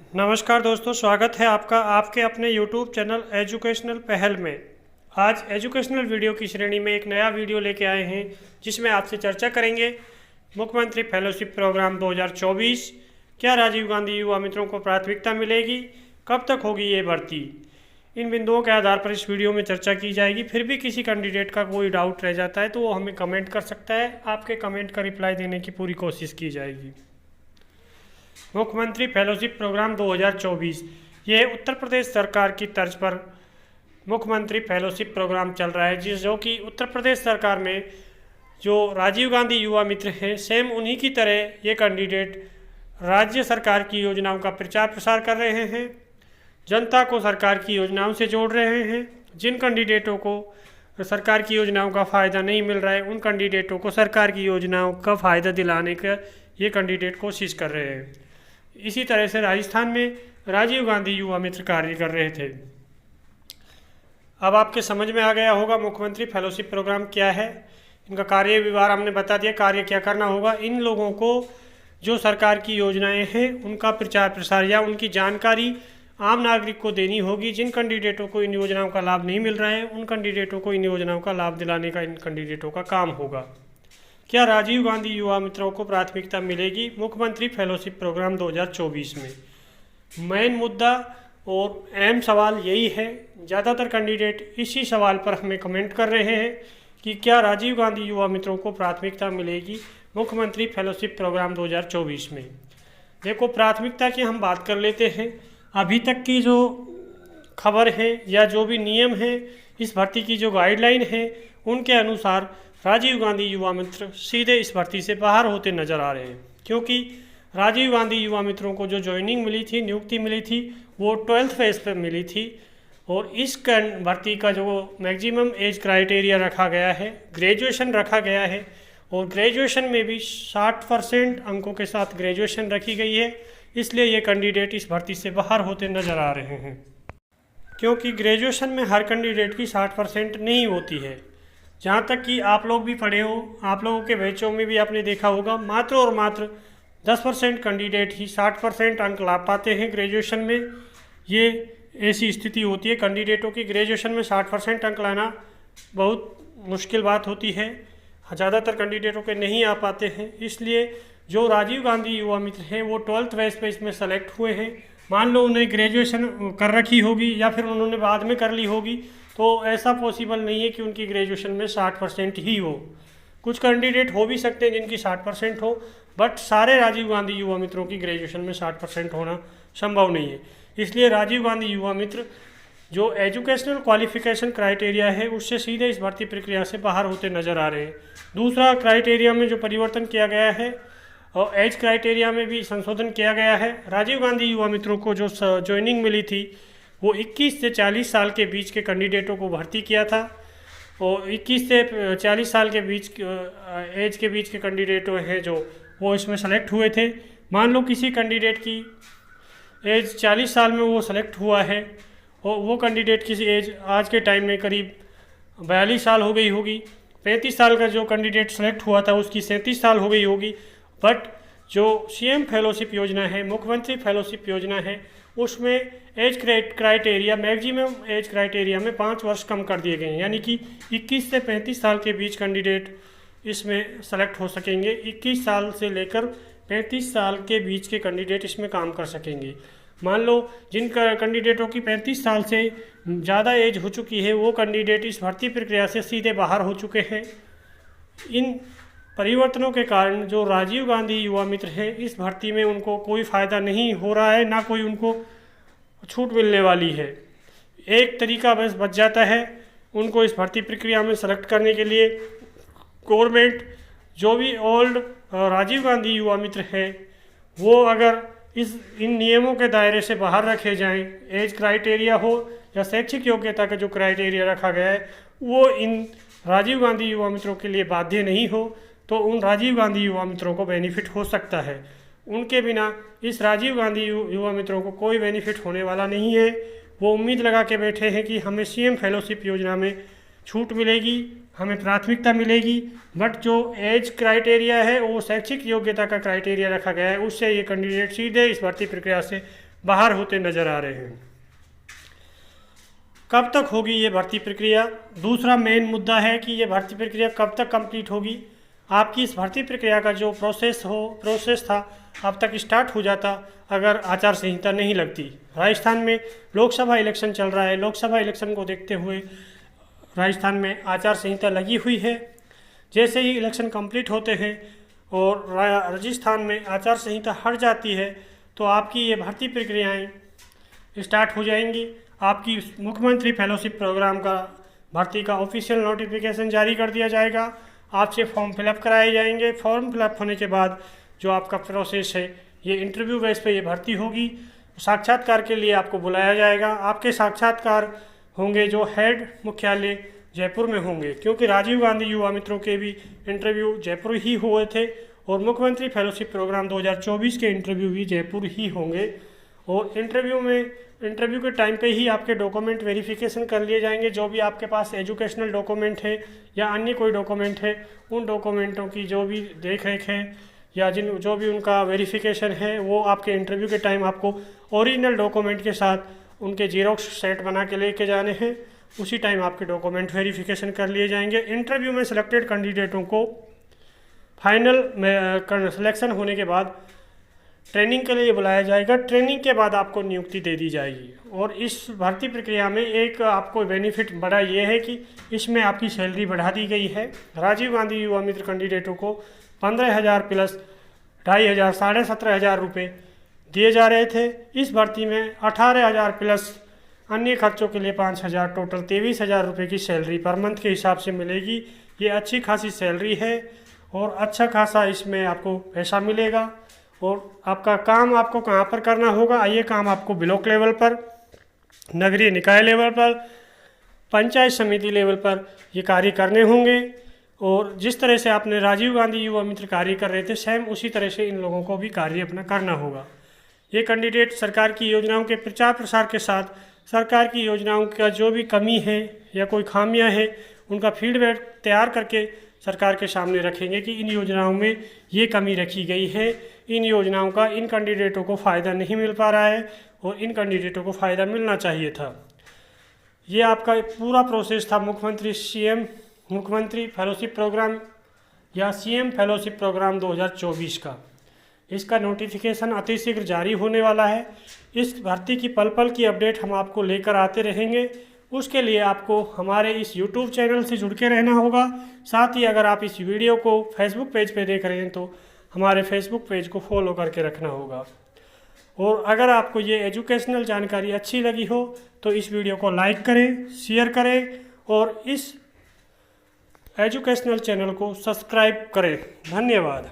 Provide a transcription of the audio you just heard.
नमस्कार दोस्तों, स्वागत है आपका आपके अपने YouTube चैनल एजुकेशनल पहल में। आज एजुकेशनल वीडियो की श्रेणी में एक नया वीडियो लेके आए हैं जिसमें आपसे चर्चा करेंगे मुख्यमंत्री फेलोशिप प्रोग्राम 2024। क्या राजीव गांधी युवा मित्रों को प्राथमिकता मिलेगी? कब तक होगी ये भर्ती? इन बिंदुओं के आधार पर इस वीडियो में चर्चा की जाएगी। फिर भी किसी कैंडिडेट का कोई डाउट रह जाता है तो वो हमें कमेंट कर सकता है। आपके कमेंट का रिप्लाई देने की पूरी कोशिश की जाएगी। मुख्यमंत्री फेलोशिप प्रोग्राम 2024 ये उत्तर प्रदेश सरकार की तर्ज पर मुख्यमंत्री फेलोशिप प्रोग्राम चल रहा है, जो कि उत्तर प्रदेश सरकार में जो राजीव गांधी युवा मित्र हैं, सेम उन्हीं की तरह ये कैंडिडेट राज्य सरकार की योजनाओं का प्रचार प्रसार कर रहे हैं, जनता को सरकार की योजनाओं से जोड़ रहे हैं। जिन कैंडिडेटों को सरकार की योजनाओं का फ़ायदा नहीं मिल रहा है, उन कैंडिडेटों को सरकार की योजनाओं का फ़ायदा दिलाने का ये कैंडिडेट कोशिश कर रहे हैं। इसी तरह से राजस्थान में राजीव गांधी युवा मित्र कार्य कर रहे थे। अब आपके समझ में आ गया होगा मुख्यमंत्री फेलोशिप प्रोग्राम क्या है, इनका कार्य विवरण हमने बता दिया। कार्य क्या करना होगा, इन लोगों को जो सरकार की योजनाएं हैं उनका प्रचार प्रसार या उनकी जानकारी आम नागरिक को देनी होगी। जिन कैंडिडेटों को इन योजनाओं का लाभ नहीं मिल रहा है, उन कैंडिडेटों को इन योजनाओं का लाभ दिलाने का इन कैंडिडेटों का काम होगा। क्या राजीव गांधी युवा मित्रों को प्राथमिकता मिलेगी मुख्यमंत्री फेलोशिप प्रोग्राम 2024 में? मेन मुद्दा और अहम सवाल यही है। ज़्यादातर कैंडिडेट इसी सवाल पर हमें कमेंट कर रहे हैं कि क्या राजीव गांधी युवा मित्रों को प्राथमिकता मिलेगी मुख्यमंत्री फेलोशिप प्रोग्राम 2024 में। देखो, प्राथमिकता की हम बात कर लेते हैं। अभी तक की जो खबर है या जो भी नियम है, इस भर्ती की जो गाइडलाइन है, उनके अनुसार राजीव गांधी युवा मित्र सीधे इस भर्ती से बाहर होते नजर आ रहे हैं, क्योंकि राजीव गांधी युवा मित्रों को जो ज्वाइनिंग मिली थी, नियुक्ति मिली थी, वो 12th फेज पर मिली थी। और इस भर्ती का जो मैक्सिमम एज क्राइटेरिया रखा गया है, ग्रेजुएशन रखा गया है, और ग्रेजुएशन में भी 60% अंकों के साथ ग्रेजुएशन रखी गई है। इसलिए ये कैंडिडेट इस भर्ती से बाहर होते नजर आ रहे हैं, क्योंकि ग्रेजुएशन में हर कैंडिडेट की 60% नहीं होती है। जहाँ तक कि आप लोग भी पढ़े हो, आप लोगों के बैचों में भी आपने देखा होगा, मात्र और मात्र 10% कैंडिडेट ही 60% अंक ला पाते हैं ग्रेजुएशन में। ये ऐसी स्थिति होती है, कैंडिडेटों की ग्रेजुएशन में 60% अंक लाना बहुत मुश्किल बात होती है। ज़्यादातर कैंडिडेटों के नहीं आ पाते हैं। इसलिए जो राजीव गांधी युवा मित्र हैं वो 12th बेस पे इसमें सेलेक्ट हुए हैं। मान लो उन्हें ग्रेजुएशन कर रखी होगी या फिर उन्होंने बाद में कर ली होगी, तो ऐसा पॉसिबल नहीं है कि उनकी ग्रेजुएशन में 60% ही हो। कुछ कैंडिडेट हो भी सकते हैं जिनकी 60% हो, बट सारे राजीव गांधी युवा मित्रों की ग्रेजुएशन में 60% होना संभव नहीं है। इसलिए राजीव गांधी युवा मित्र जो एजुकेशनल क्वालिफिकेशन क्राइटेरिया है, उससे सीधे इस भर्ती प्रक्रिया से बाहर होते नजर आ रहे हैं। दूसरा, क्राइटेरिया में जो परिवर्तन किया गया है और एज क्राइटेरिया में भी संशोधन किया गया है। राजीव गांधी युवा मित्रों को जो ज्वाइनिंग मिली थी वो 21 से 40 साल के बीच के कैंडिडेटों को भर्ती किया था, और 21 से 40 साल के बीच एज के बीच के कैंडिडेटों हैं जो वो इसमें सेलेक्ट हुए थे। मान लो किसी कैंडिडेट की एज 40 साल में वो सेलेक्ट हुआ है और वो कैंडिडेट की एज आज के टाइम में करीब 42 साल हो गई होगी। 35 साल का जो कैंडिडेट सेलेक्ट हुआ था उसकी 37 साल हो गई होगी। बट जो सीएम फेलोशिप योजना है, मुख्यमंत्री फेलोशिप योजना है, उसमें age criteria maximum age criteria में 5 वर्ष कम कर दिए गए हैं। यानी कि 21 से 35 साल के बीच कैंडिडेट इसमें सेलेक्ट हो सकेंगे। 21 साल से लेकर 35 साल के बीच के कैंडिडेट इसमें काम कर सकेंगे। मान लो जिन कैंडिडेटों की 35 साल से ज़्यादा एज हो चुकी है, वो कैंडिडेट इस भर्ती प्रक्रिया से सीधे बाहर हो चुके हैं। इन परिवर्तनों के कारण जो राजीव गांधी युवा मित्र हैं, इस भर्ती में उनको कोई फ़ायदा नहीं हो रहा है, ना कोई उनको छूट मिलने वाली है। एक तरीका बस बच जाता है उनको इस भर्ती प्रक्रिया में सेलेक्ट करने के लिए। गवर्नमेंट जो भी ओल्ड राजीव गांधी युवा मित्र हैं, वो अगर इन नियमों के दायरे से बाहर रखे जाएं, एज क्राइटेरिया हो या शैक्षिक योग्यता का जो क्राइटेरिया रखा गया है वो इन राजीव गांधी युवा मित्रों के लिए बाध्य नहीं हो, तो उन राजीव गांधी युवा मित्रों को बेनिफिट हो सकता है। उनके बिना इस राजीव गांधी युवा मित्रों को कोई बेनिफिट होने वाला नहीं है। वो उम्मीद लगा के बैठे हैं कि हमें सीएम फेलोशिप योजना में छूट मिलेगी, हमें प्राथमिकता मिलेगी, बट जो एज क्राइटेरिया है वो शैक्षिक योग्यता का क्राइटेरिया रखा गया है, उससे ये कैंडिडेट सीधे इस भर्ती प्रक्रिया से बाहर होते नजर आ रहे हैं। कब तक होगी ये भर्ती प्रक्रिया? दूसरा मेन मुद्दा है कि ये भर्ती प्रक्रिया कब तक कंप्लीट होगी। आपकी इस भर्ती प्रक्रिया का जो प्रोसेस था अब तक स्टार्ट हो जाता अगर आचार संहिता नहीं लगती। राजस्थान में लोकसभा इलेक्शन चल रहा है। लोकसभा इलेक्शन को देखते हुए राजस्थान में आचार संहिता लगी हुई है। जैसे ही इलेक्शन कंप्लीट होते हैं और राजस्थान में आचार संहिता हट जाती है तो आपकी ये भर्ती प्रक्रियाएँ स्टार्ट हो जाएंगी। आपकी मुख्यमंत्री फेलोशिप प्रोग्राम का भर्ती का ऑफिशियल नोटिफिकेशन जारी कर दिया जाएगा। आपसे फॉर्म फिलअप कराए जाएंगे। फॉर्म फिलअप होने के बाद जो आपका प्रोसेस है ये इंटरव्यू बेस पे ये भर्ती होगी। साक्षात्कार के लिए आपको बुलाया जाएगा। आपके साक्षात्कार होंगे जो हेड मुख्यालय जयपुर में होंगे, क्योंकि राजीव गांधी युवा मित्रों के भी इंटरव्यू जयपुर ही हुए थे और मुख्यमंत्री फेलोशिप प्रोग्राम 2024 के इंटरव्यू भी जयपुर ही होंगे। और इंटरव्यू के टाइम पे ही आपके डॉक्यूमेंट वेरिफिकेशन कर लिए जाएंगे। जो भी आपके पास एजुकेशनल डॉक्यूमेंट है या अन्य कोई डॉक्यूमेंट है, उन डॉक्यूमेंटों की जो भी देख रेख है या जो भी उनका वेरिफिकेशन है वो आपके इंटरव्यू के टाइम आपको ओरिजिनल डॉक्यूमेंट के साथ उनके जीरोक्स सेट बना के लेके जाने हैं। उसी टाइम आपके डॉक्यूमेंट वेरिफिकेशन कर लिए जाएंगे। इंटरव्यू में सिलेक्टेड कैंडिडेटों को फाइनल में सिलेक्शन होने के बाद ट्रेनिंग के लिए बुलाया जाएगा। ट्रेनिंग के बाद आपको नियुक्ति दे दी जाएगी। और इस भर्ती प्रक्रिया में एक आपको बेनिफिट बड़ा ये है कि इसमें आपकी सैलरी बढ़ा दी गई है। राजीव गांधी युवा मित्र कैंडिडेटों को 15,000 प्लस 2,500 17,500 रुपये दिए जा रहे थे। इस भर्ती में 18,000 प्लस अन्य खर्चों के लिए 5,000, टोटल 23,000 रुपये की सैलरी पर मंथ के हिसाब से मिलेगी। ये अच्छी खासी सैलरी है और अच्छा खासा इसमें आपको पैसा मिलेगा। और आपका काम आपको कहाँ पर करना होगा? ये काम आपको ब्लॉक लेवल पर, नगरीय निकाय लेवल पर, पंचायत समिति लेवल पर ये कार्य करने होंगे। और जिस तरह से आपने राजीव गांधी युवा मित्र कार्य कर रहे थे सेम उसी तरह से इन लोगों को भी कार्य अपना करना होगा। ये कैंडिडेट सरकार की योजनाओं के प्रचार प्रसार के साथ सरकार की योजनाओं का जो भी कमी है या कोई खामियां हैं उनका फीडबैक तैयार करके सरकार के सामने रखेंगे कि इन योजनाओं में ये कमी रखी गई है, इन योजनाओं का इन कैंडिडेटों को फ़ायदा नहीं मिल पा रहा है और इन कैंडिडेटों को फ़ायदा मिलना चाहिए था। ये आपका पूरा प्रोसेस था मुख्यमंत्री फेलोशिप प्रोग्राम या सीएम फेलोशिप प्रोग्राम 2024 का। इसका नोटिफिकेशन अतिशीघ्र जारी होने वाला है। इस भर्ती की पल पल की अपडेट हम आपको लेकर आते रहेंगे। उसके लिए आपको हमारे इस YouTube चैनल से जुड़ के रहना होगा। साथ ही अगर आप इस वीडियो को Facebook पेज पे देख रहे हैं तो हमारे Facebook पेज को फॉलो करके रखना होगा। और अगर आपको ये एजुकेशनल जानकारी अच्छी लगी हो तो इस वीडियो को लाइक करें, शेयर करें और इस एजुकेशनल चैनल को सब्सक्राइब करें। धन्यवाद।